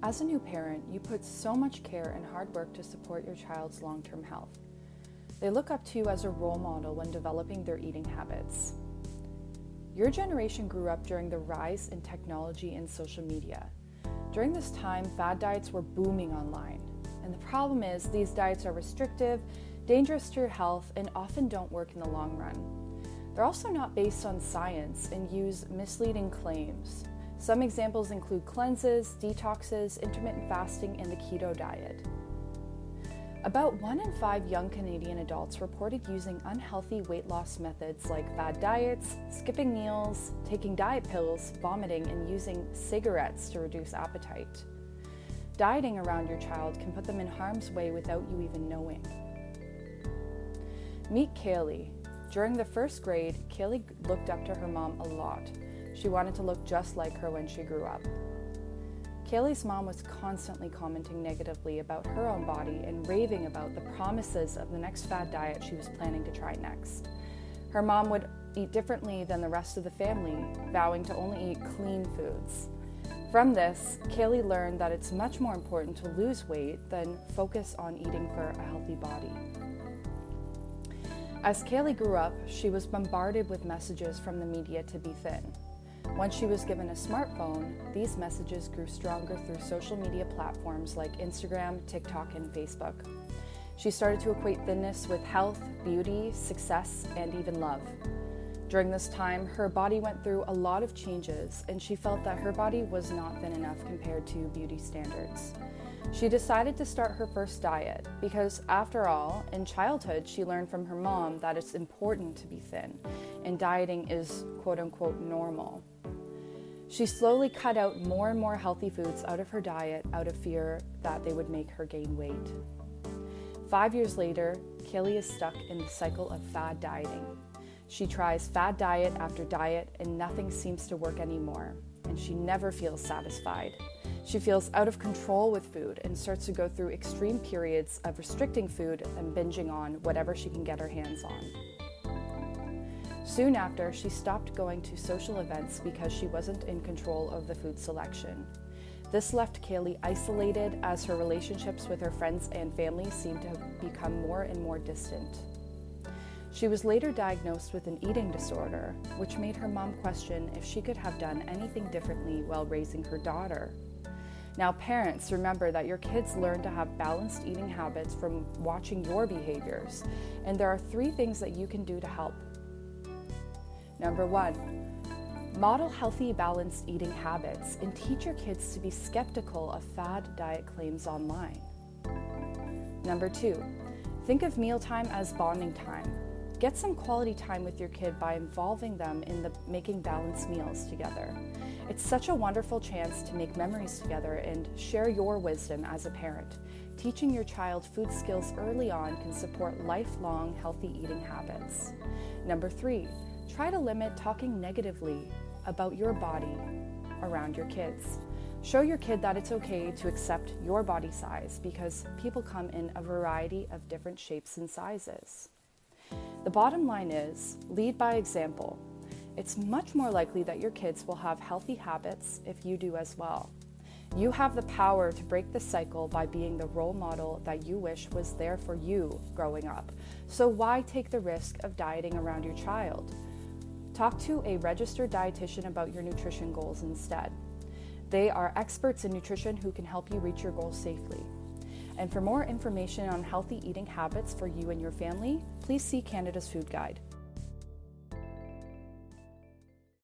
As a new parent, you put so much care and hard work to support your child's long-term health. They look up to you as a role model when developing their eating habits. Your generation grew up during the rise in technology and social media. During this time, fad diets were booming online. And the problem is, these diets are restrictive, dangerous to your health, and often don't work in the long run. They're also not based on science and use misleading claims. Some examples include cleanses, detoxes, intermittent fasting, and the keto diet. About 1 in 5 young Canadian adults reported using unhealthy weight loss methods like fad diets, skipping meals, taking diet pills, vomiting, and using cigarettes to reduce appetite. Dieting around your child can put them in harm's way without you even knowing. Meet Kaylee. During the first grade, Kaylee looked up to her mom a lot. She wanted to look just like her when she grew up. Kaylee's mom was constantly commenting negatively about her own body and raving about the promises of the next fad diet she was planning to try next. Her mom would eat differently than the rest of the family, vowing to only eat clean foods. From this, Kaylee learned that it's much more important to lose weight than focus on eating for a healthy body. As Kaylee grew up, she was bombarded with messages from the media to be thin. Once she was given a smartphone, these messages grew stronger through social media platforms like Instagram, TikTok, and Facebook. She started to equate thinness with health, beauty, success, and even love. During this time, her body went through a lot of changes, and she felt that her body was not thin enough compared to beauty standards. She decided to start her first diet because, after all, in childhood, she learned from her mom that it's important to be thin, and dieting is quote-unquote normal. She slowly cut out more and more healthy foods out of her diet out of fear that they would make her gain weight. 5 years later, Kaylee is stuck in the cycle of fad dieting. She tries fad diet after diet and nothing seems to work anymore, and she never feels satisfied. She feels out of control with food and starts to go through extreme periods of restricting food and binging on whatever she can get her hands on. Soon after, she stopped going to social events because she wasn't in control of the food selection. This left Kaylee isolated as her relationships with her friends and family seemed to have become more and more distant. She was later diagnosed with an eating disorder, which made her mom question if she could have done anything differently while raising her daughter. Now, parents, remember that your kids learn to have balanced eating habits from watching your behaviors, and there are 3 things that you can do to help. Number 1, model healthy, balanced eating habits and teach your kids to be skeptical of fad diet claims online. Number 2, think of mealtime as bonding time. Get some quality time with your kid by involving them in making balanced meals together. It's such a wonderful chance to make memories together and share your wisdom as a parent. Teaching your child food skills early on can support lifelong healthy eating habits. Number 3, try to limit talking negatively about your body around your kids. Show your kid that it's okay to accept your body size because people come in a variety of different shapes and sizes. The bottom line is, lead by example. It's much more likely that your kids will have healthy habits if you do as well. You have the power to break the cycle by being the role model that you wish was there for you growing up. So why take the risk of dieting around your child? Talk to a registered dietitian about your nutrition goals instead. They are experts in nutrition who can help you reach your goals safely. And for more information on healthy eating habits for you and your family, please see Canada's Food Guide.